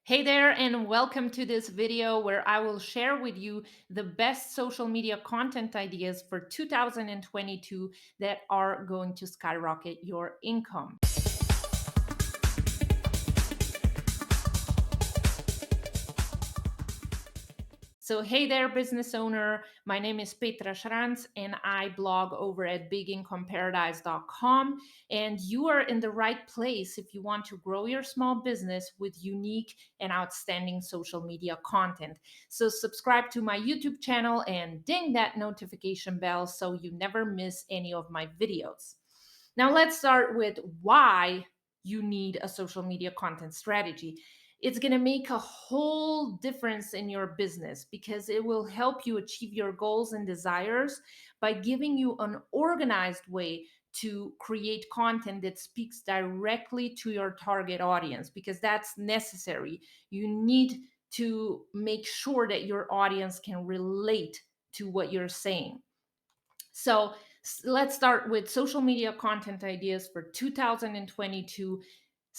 Hey there, and welcome to this video where I will share with you the best social media content ideas for 2022 that are going to skyrocket your income. So, hey there, business owner. My name is Petra Schranz, and I blog over at bigincomeparadise.com. And you are in the right place if you want to grow your small business with unique and outstanding social media content. So, subscribe to my YouTube channel and ding that notification bell so you never miss any of my videos. Now, let's start with why you need a social media content strategy. It's going to make a whole difference in your business because it will help you achieve your goals and desires by giving you an organized way to create content that speaks directly to your target audience, because that's necessary. You need to make sure that your audience can relate to what you're saying. So let's start with social media content ideas for 2022.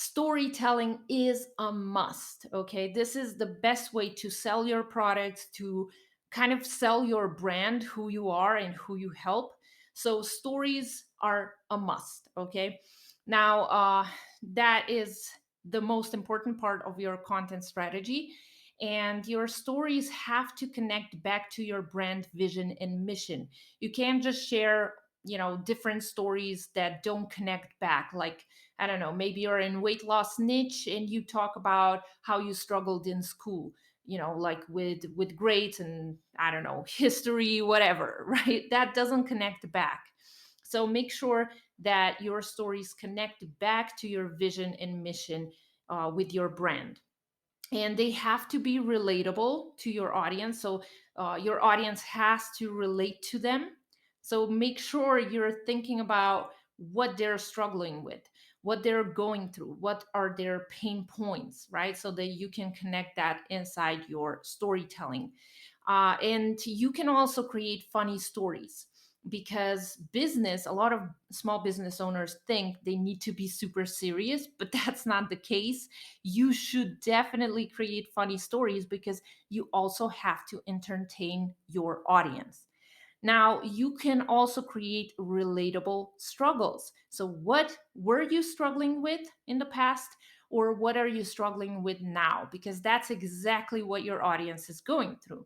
Storytelling is a must. Okay. This is the best way to sell your products, to kind of sell your brand, who you are and who you help. So stories are a must. Okay. Now, that is the most important part of your content strategy. And your stories have to connect back to your brand vision and mission. You can't just share different stories that don't connect back. Like, I don't know, maybe you're in weight loss niche and you talk about how you struggled in school, like with grades and, I don't know, history, whatever. Right? That doesn't connect back. So make sure that your stories connect back to your vision and mission, with your brand, and they have to be relatable to your audience. So your audience has to relate to them. So make sure you're thinking about what they're struggling with, what they're going through, what are their pain points, right? So that you can connect that inside your storytelling. And you can also create funny stories, because a lot of small business owners think they need to be super serious, but that's not the case. You should definitely create funny stories because you also have to entertain your audience. Now, you can also create relatable struggles. So, what were you struggling with in the past, or what are you struggling with now? Because that's exactly what your audience is going through.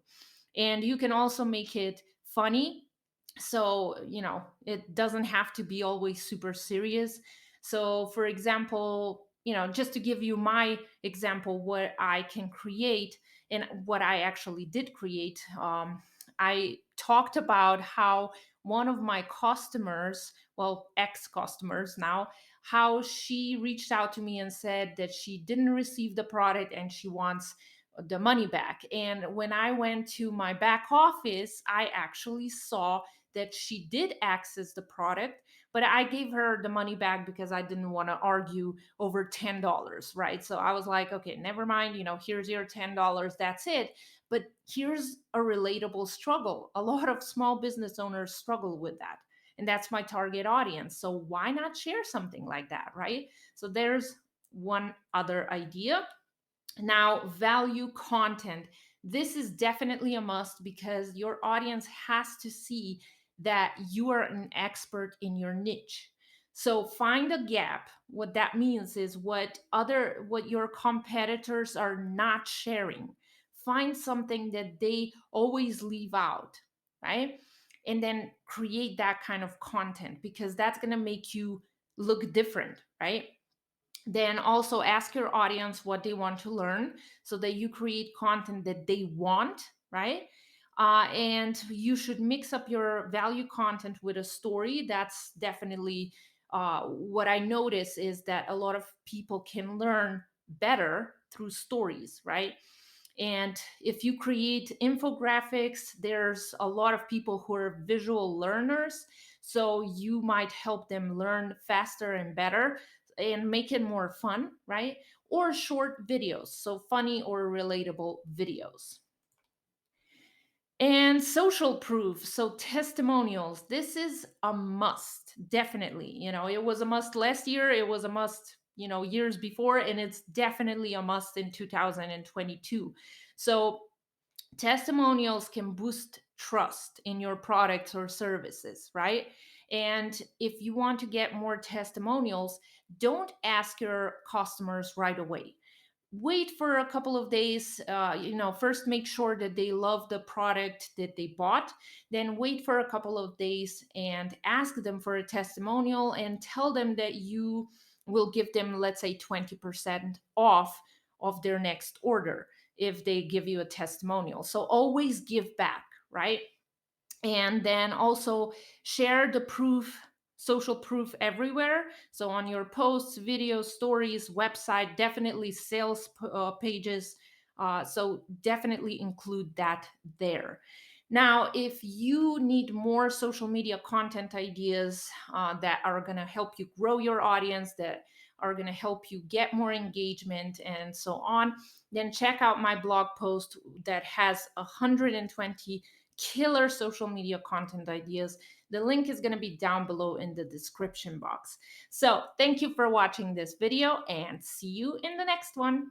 And you can also make it funny. So, it doesn't have to be always super serious. So, for example, just to give you my example, what I can create and what I actually did create, I talked about how one of my customers, well, ex customers now, how she reached out to me and said that she didn't receive the product and she wants the money back. And when I went to my back office, I actually saw that she did access the product, but I gave her the money back because I didn't want to argue over $10, right? So I was like, okay, never mind, here's your $10, that's it. But here's a relatable struggle. A lot of small business owners struggle with that. And that's my target audience. So why not share something like that, right? So there's one other idea. Now, value content. This is definitely a must because your audience has to see that you are an expert in your niche. So find a gap. What that means is what your competitors are not sharing. Find something that they always leave out, right? And then create that kind of content, because that's going to make you look different, right? Then also ask your audience what they want to learn so that you create content that they want, right? And you should mix up your value content with a story. That's definitely what I notice, is that a lot of people can learn better through stories, right? And if you create infographics, there's a lot of people who are visual learners. So you might help them learn faster and better and make it more fun, right? Or short videos, so funny or relatable videos. And social proof, so testimonials. This is a must, definitely. It was a must last year, it was a must years before, and it's definitely a must in 2022. So testimonials can boost trust in your products or services, right? And if you want to get more testimonials, don't ask your customers right away. Wait for a couple of days. First make sure that they love the product that they bought. Then wait for a couple of days and ask them for a testimonial, and tell them that you will give them, let's say, 20% off of their next order if they give you a testimonial. So always give back, right? And then also share the proof, social proof, everywhere. So on your posts, videos, stories, website, definitely sales pages. So definitely include that there. Now, if you need more social media content ideas that are going to help you grow your audience, that are going to help you get more engagement and so on, then check out my blog post that has 120 killer social media content ideas. The link is going to be down below in the description box. So thank you for watching this video, and see you in the next one.